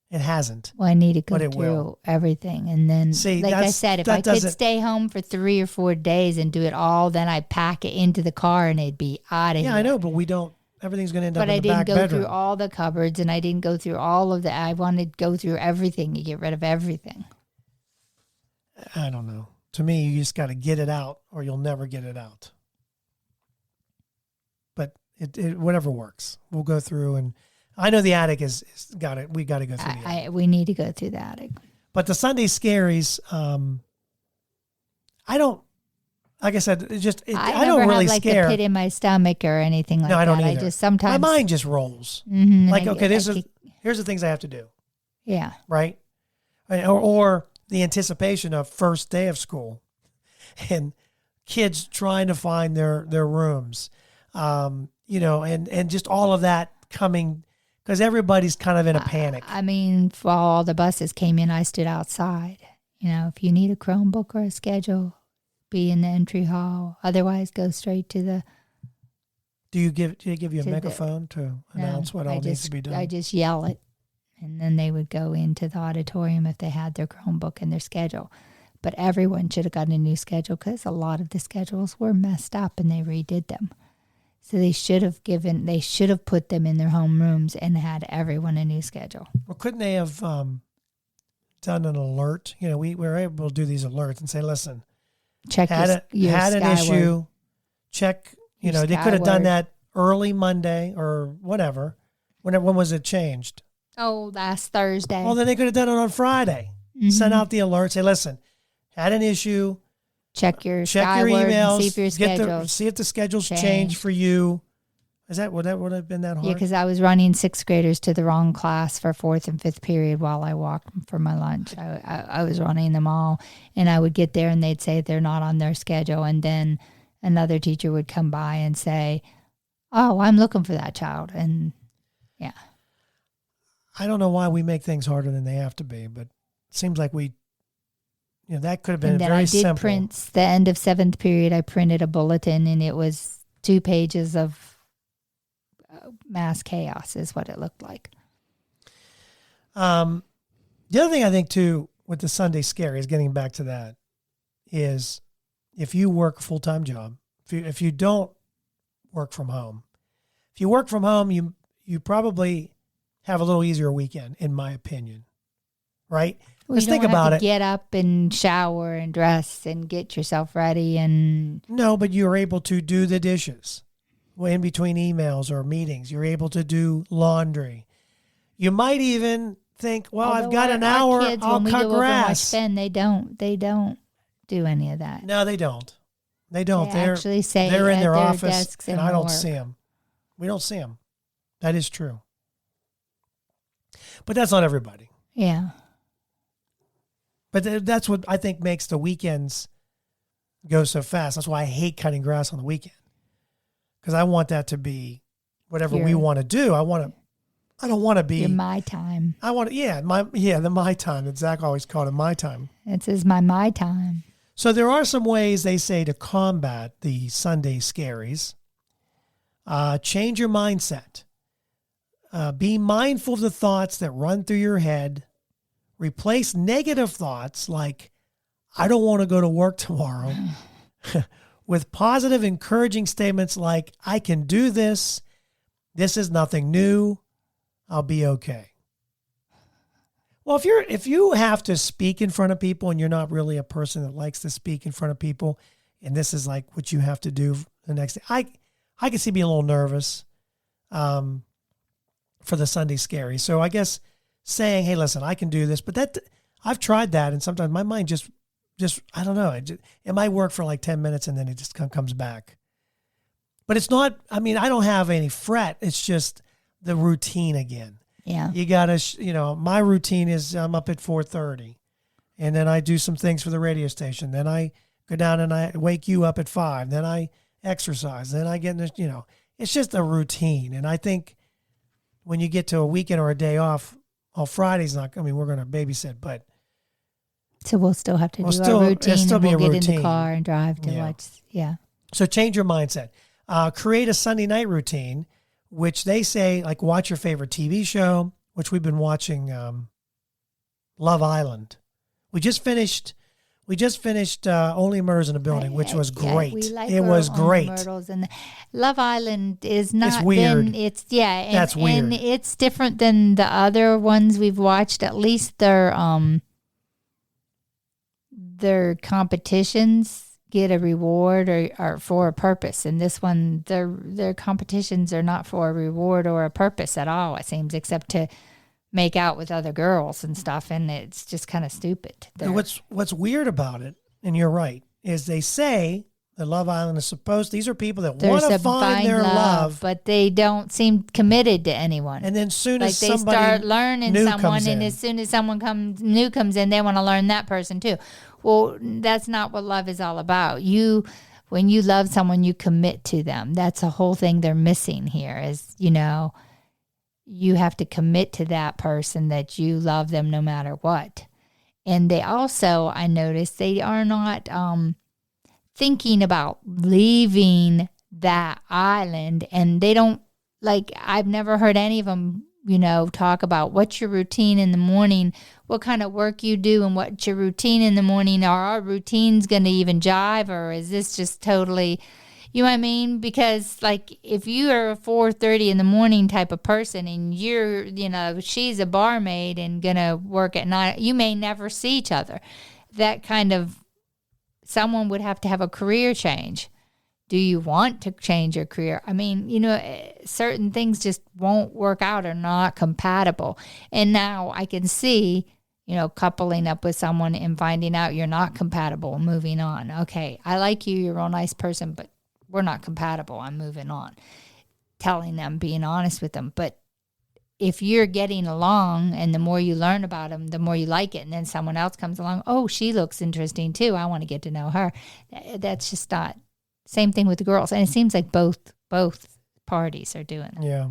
It hasn't. Well, I need to go through everything. And then, like I said, if I could stay home for 3 or 4 days and do it all, then I'd pack it into the car and it'd be out of here. Yeah, I know, but we don't. everything's going to end up But in I the back didn't go bedroom. through all the cupboards, and I didn't go through all of the. I wanted to go through everything to get rid of everything. I don't know. To me, you just got to get it out, or you'll never get it out. But it whatever works, we'll go through. And I know the attic is got it. We got to go through the attic. We need to go through the attic. But the Sunday scaries, I don't. Like I said, I don't really have, scare. A pit in my stomach or anything like that. No, I don't either. I just sometimes my mind just rolls. Like, okay, here's the things I have to do. Yeah. Right. Or the anticipation of first day of school, and kids trying to find their rooms, and just all of that coming because everybody's kind of in a panic. I mean, while all the buses came in, I stood outside. If you need a Chromebook or a schedule, be in the entry hall. Otherwise, go straight to the. Do they give you a megaphone to announce what all needs to be done? I just yell it, and then they would go into the auditorium if they had their Chromebook and their schedule. But everyone should have gotten a new schedule because a lot of the schedules were messed up and they redid them. So they should have put them in their home rooms and had everyone a new schedule. Well, couldn't they have done an alert? We were able to do these alerts and say, listen, check had an issue, check, they could have done that early Monday or whatever. When was it changed? Oh, last Thursday. Well, then they could have done it on Friday. Mm-hmm. Send out the alert. Say, listen, had an issue. Check your emails. And see if your schedules see if the schedule's changed for you. Would that have been that hard? Yeah, because I was running sixth graders to the wrong class for fourth and fifth period while I walked for my lunch. I was running them all, and I would get there and they'd say they're not on their schedule, and then another teacher would come by and say, "Oh, I'm looking for that child," and yeah. I don't know why we make things harder than they have to be, but it seems like that could have been very simple. And then I did print the end of seventh period. I printed a bulletin, and it was 2 pages of mass chaos is what it looked like. The other thing I think too with the Sunday scary is getting back to that is if you work a full-time job, if you don't work from home, if you work from home, you probably have a little easier weekend, in my opinion, right? Let's think about it. Get up and shower and dress and get yourself ready No, but you're able to do the dishes. In between emails or meetings, you're able to do laundry. You might even think, well, I've got an hour, kids, I'll cut grass. They don't do any of that. No, they don't. They don't. They actually say they're in their office, desks and I don't see them. We don't see them. That is true. But that's not everybody. Yeah. But that's what I think makes the weekends go so fast. That's why I hate cutting grass on the weekend. Because I want that to be whatever we want to do. I don't want to be my time. I want the my time. Zach always called it my time. It says my time. So there are some ways they say to combat the Sunday scaries. Change your mindset. Be mindful of the thoughts that run through your head. Replace negative thoughts like, I don't want to go to work tomorrow, with positive, encouraging statements like, I can do this. This is nothing new. I'll be okay. Well, if you have to speak in front of people and you're not really a person that likes to speak in front of people, and this is like what you have to do the next day, I can see being a little nervous for the Sunday scary. So I guess saying, hey, listen, I can do this, but I've tried that, and sometimes my mind just I don't know. It might work for like 10 minutes and then it just comes back. But it's not, I don't have any fret. It's just the routine again. Yeah. You got to, my routine is I'm up at 4:30 and then I do some things for the radio station. Then I go down and I wake you up at 5. Then I exercise. Then I get in this, it's just a routine. And I think when you get to a weekend or a day off, Friday's we're going to babysit, but. So we'll still have to do our routine, and we'll get in the car and drive to watch. Yeah. So change your mindset. Create a Sunday night routine, which they say, like, watch your favorite TV show, which we've been watching Love Island. We just finished We just finished Only Murders in the Building, which was great. We like it was great. Murders, and Love Island is not. It's weird. That's weird. And it's different than the other ones we've watched. At least their competitions get a reward or for a purpose. And this one, their competitions are not for a reward or a purpose at all, it seems, except to make out with other girls and stuff. And it's just kind of stupid. What's weird about it, and you're right, is they say that Love Island is these are people that want to find their love, but they don't seem committed to anyone. And then soon as they somebody start learning someone, and as soon as someone new comes in, they want to learn that person too. Well, that's not what love is all about. When you love someone, you commit to them. That's a whole thing they're missing here is, you have to commit to that person, that you love them no matter what. And they also, I noticed, they are not thinking about leaving that island. And they don't, I've never heard any of them, talk about what's your routine in the morning, what kind of work you do, and what's your routine in the morning. Are our routines going to even jive, or is this just totally, you know what I mean? Because if you are a 4:30 in the morning type of person, and you're, she's a barmaid and going to work at night, you may never see each other. That kind of, someone would have to have a career change. Do you want to change your career? I mean, certain things just won't work out, or not compatible. And now I can see, coupling up with someone and finding out you're not compatible and moving on. Okay, I like you, you're a real nice person, but we're not compatible. I'm moving on. Telling them, being honest with them. But if you're getting along, and the more you learn about them, the more you like it, and then someone else comes along, oh, she looks interesting too, I want to get to know her. That's just not. Same thing with the girls. And it seems like both parties are doing it. Yeah.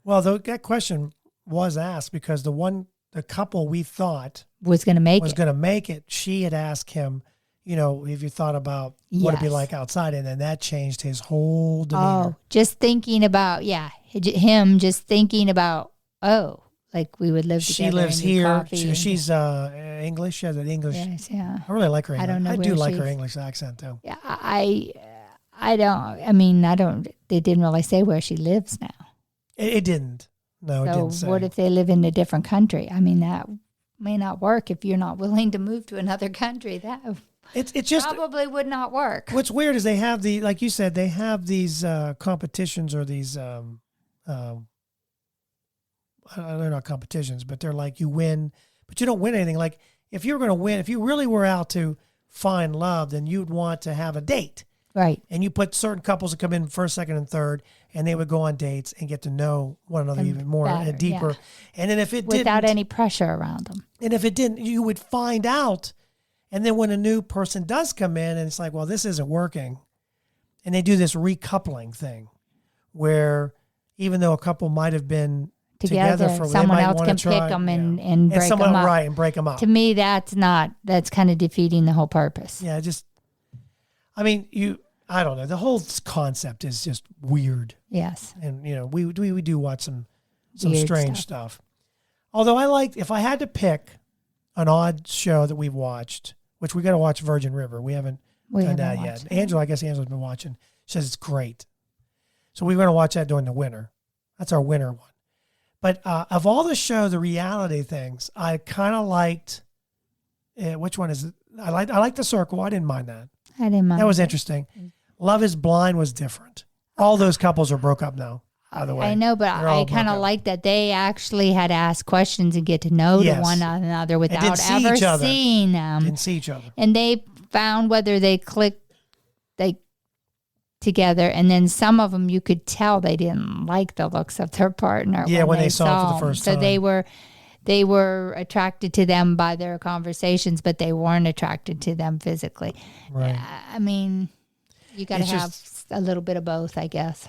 Well, that question was asked because the couple we thought was going to make it, she had asked him, if you thought about what it'd be like outside, and then that changed his whole demeanor. Oh, just thinking about, him just thinking about, we would live together. She lives here. She's English. She has an English. Yes, yeah. I really like her English. I don't know. I do like her English accent too. Yeah, I don't. They didn't really say where she lives now. It didn't. No, it didn't say. So what if they live in a different country? I mean, that may not work if you're not willing to move to another country. That it's just probably would not work. What's weird is they have like you said, they have these competitions, or these they're not competitions, but they're like you win, but you don't win anything. Like if you were going to win, if you really were out to find love, then you'd want to have a date. Right. And you put certain couples that come in first, second, and third, and they would go on dates and get to know one another even more and deeper. Yeah. And then if it didn't, without any pressure around them. And if it didn't, you would find out. And then when a new person does come in, and it's like, well, this isn't working. And they do this recoupling thing where even though a couple might have been together for someone else can pick them and break them up. Right, and break them up. To me, that's kind of defeating the whole purpose. Yeah, I don't know. The whole concept is just weird. Yes. And, we do watch some strange stuff. Although if I had to pick an odd show that we've watched, which we got to watch Virgin River. We haven't done that yet. Angela's been watching. She says it's great. So we're going to watch that during the winter. That's our winter one. But of all the the reality things, I kind of liked, which one is it? I liked The Circle. I didn't mind that. I didn't mind. That was interesting. Love is Blind was different. All those couples are broke up now, by the way. I know, but I kind of like that they actually had to ask questions and get to know one another without ever seeing them. Didn't see each other. And they found whether they clicked together, and then some of them you could tell they didn't like the looks of their partner. Yeah, when they saw them for the first time. So they were attracted to them by their conversations, but they weren't attracted to them physically. Right. I mean, you got to have a little bit of both, I guess.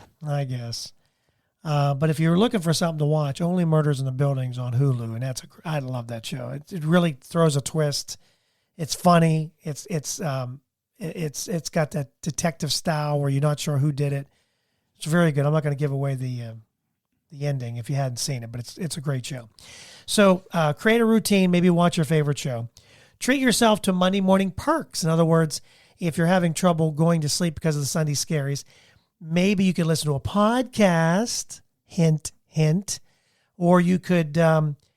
But if you're looking for something to watch, Only Murders in the Building's on Hulu, and I love that show. It really throws a twist. It's funny. It's got that detective style where you're not sure who did it. It's very good. I'm not going to give away the ending if you hadn't seen it, but it's a great show. So create a routine. Maybe watch your favorite show. Treat yourself to Monday morning perks. In other words, if you're having trouble going to sleep because of the Sunday scaries, maybe you could listen to a podcast, hint, hint, or you could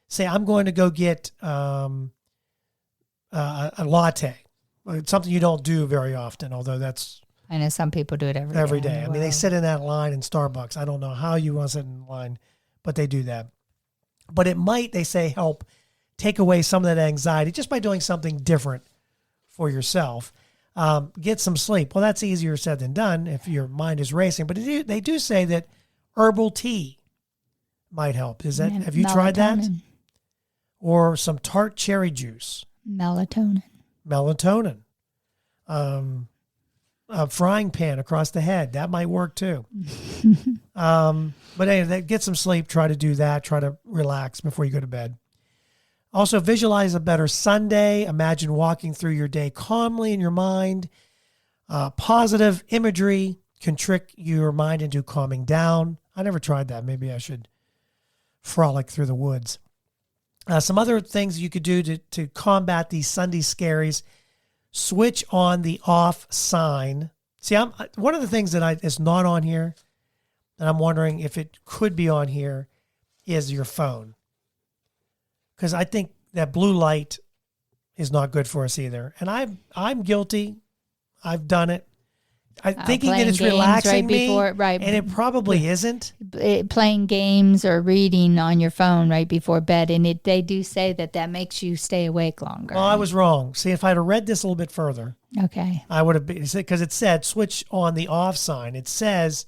say, I'm going to go get a latte. It's something you don't do very often, although that's... I know some people do it every day. I mean, they sit in that line in Starbucks. I don't know how you want to sit in line, but they do that. But it might, they say, help take away some of that anxiety just by doing something different for yourself. Get some sleep. Well, that's easier said than done if your mind is racing. But they do say that herbal tea might help. Have you tried that? Or some tart cherry juice. Melatonin. A frying pan across the head. That might work too. But anyway, get some sleep. Try to do that. Try to relax before you go to bed. Also, visualize a better Sunday. Imagine walking through your day calmly in your mind. Positive imagery can trick your mind into calming down. I never tried that. Maybe I should frolic through the woods. Some other things you could do to combat these Sunday scaries. Switch on the off sign. See, one of the things that is not on here, and I'm wondering if it could be on here, is your phone. Because I think that blue light is not good for us either. And I'm guilty. I've done it. I'm thinking that it's relaxing me, and it probably isn't. Playing games or reading on your phone right before bed, and they do say that makes you stay awake longer. Well, I was wrong. See, if I'd have read this a little bit further, okay, I would have been, because it said switch on the off sign. It says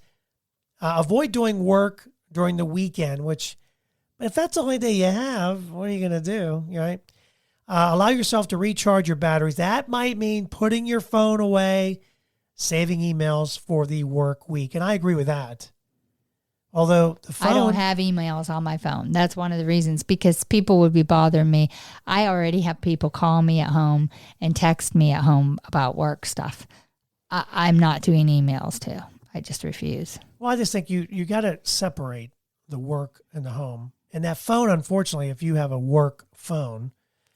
avoid doing work during the weekend, which if that's the only day you have, what are you going to do, right? Allow yourself to recharge your batteries. That might mean putting your phone away, saving emails for the work week. And I agree with that. Although the phone... I don't have emails on my phone. That's one of the reasons, because people would be bothering me. I already have people call me at home and text me at home about work stuff. I'm not doing emails too. I just refuse. Well, I just think you got to separate the work and the home. And that phone, unfortunately, if you have a work phone...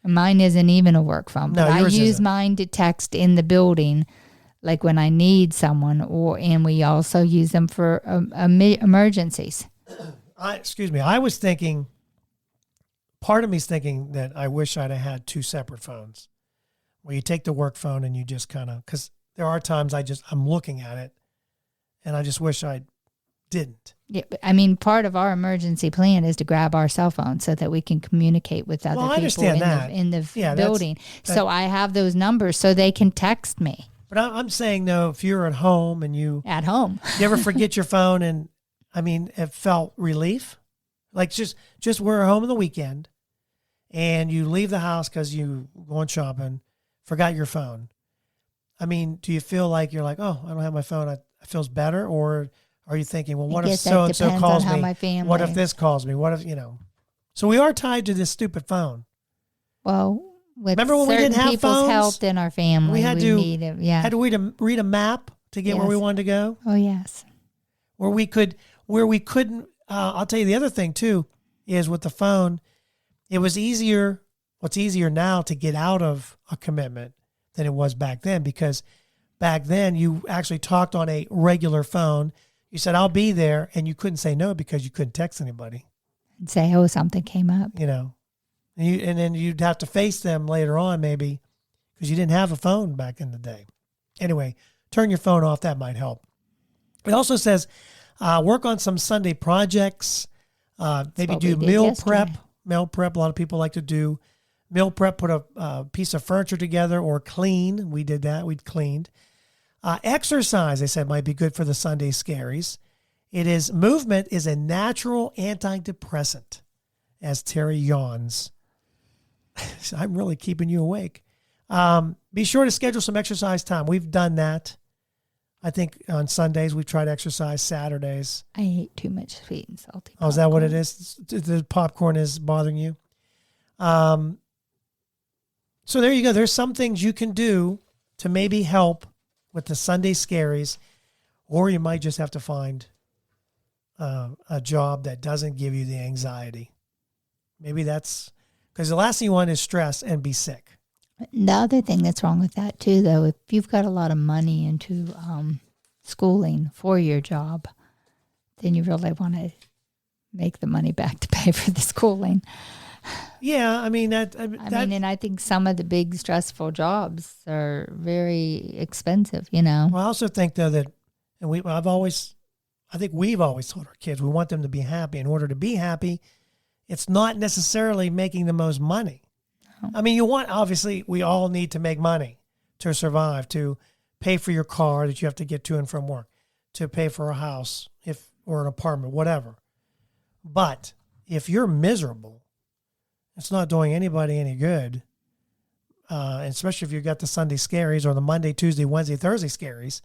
Mine isn't even a work phone. No, but yours I use isn't. mine to text in the building, like when I need someone, and we also use them for emergencies. I was thinking, part of me's thinking that I wish I'd have had two separate phones, where you take the work phone and you just kind of, because there are times I'm looking at it, and I just wish I didn't. Yeah, I mean, part of our emergency plan is to grab our cell phone so that we can communicate with other people in the building. So I have those numbers so they can text me. But I'm saying, though, if you're at home and you ever forget your phone, and I mean, it felt relief. Like just we're home on the weekend and you leave the house because you going shopping, forgot your phone. I mean, do you feel like you're like, oh, I don't have my phone. It feels better? Or are you thinking, well, what if so-and-so calls me? What if this calls me? What if, So we are tied to this stupid phone. Well, remember when we didn't have people's phones? Health in our family, we had to read a map to get where we wanted to go. Oh yes, where we couldn't. I'll tell you the other thing too is with the phone, it was easier. What's easier now to get out of a commitment than it was back then, because back then you actually talked on a regular phone. You said, "I'll be there," and you couldn't say no because you couldn't text anybody and say, "Oh, something came up." And then you'd have to face them later on, maybe, because you didn't have a phone back in the day. Anyway, turn your phone off. That might help. It also says work on some Sunday projects. Maybe do meal prep. Meal prep. A lot of people like to do meal prep. Put a piece of furniture together or clean. We did that. We cleaned. Exercise, they said, might be good for the Sunday scaries. Movement is a natural antidepressant. As Terry yawns. I'm really keeping you awake. Be sure to schedule some exercise time. We've done that. I think on Sundays we try to exercise. Saturdays. I ate too much sweet and salty popcorn. Oh, is that what it is? The popcorn is bothering you? So there you go. There's some things you can do to maybe help with the Sunday scaries, or you might just have to find a job that doesn't give you the anxiety. Maybe that's because the last thing you want is stress and be sick. The other thing that's wrong with that too, though, if you've got a lot of money into schooling for your job, then you really want to make the money back to pay for the schooling. Yeah, I mean, and I think some of the big stressful jobs are very expensive, you know. Well, I also think, though, that, and I think we've always told our kids we want them to be happy. In order to be happy, it's not necessarily making the most money. No. I mean, obviously, we all need to make money to survive, to pay for your car that you have to get to and from work, to pay for a house or an apartment, whatever. But if you're miserable, it's not doing anybody any good, especially if you've got the Sunday scaries or the Monday, Tuesday, Wednesday, Thursday scaries,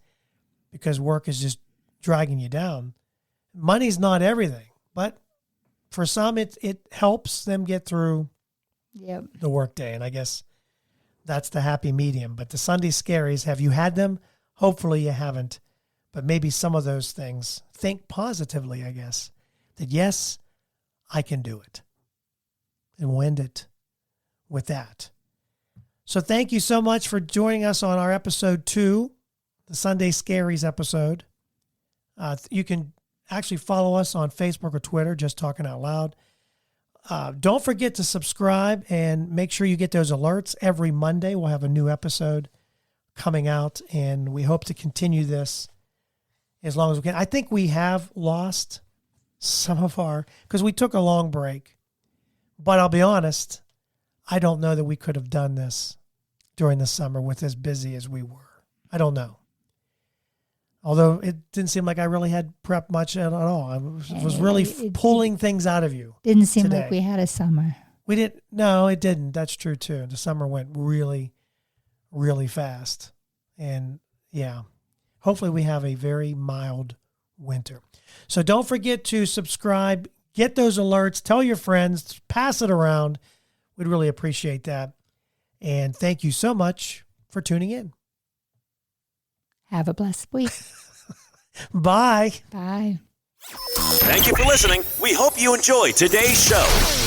because work is just dragging you down. Money's not everything, but for some, it helps them get through the workday, and I guess that's the happy medium. But the Sunday scaries, have you had them? Hopefully you haven't, but maybe some of those things. Think positively, I guess, that yes, I can do it. And we'll end it with that. So thank you so much for joining us on our episode 2, the Sunday Scaries episode. You can actually follow us on Facebook or Twitter, Just Talking Out Loud. Don't forget to subscribe and make sure you get those alerts. Every Monday we'll have a new episode coming out, and we hope to continue this as long as we can. I think we have lost some of because we took a long break. But I'll be honest, I don't know that we could have done this during the summer with as busy as we were. I don't know. Although it didn't seem like I really had prepped much at all. I was really pulling things out of you. Didn't seem like we had a summer. We didn't. No, it didn't. That's true too. The summer went really, really fast. And yeah, hopefully we have a very mild winter. So don't forget to subscribe. Get those alerts. Tell your friends. Pass it around. We'd really appreciate that. And thank you so much for tuning in. Have a blessed week. Bye. Bye. Thank you for listening. We hope you enjoyed today's show.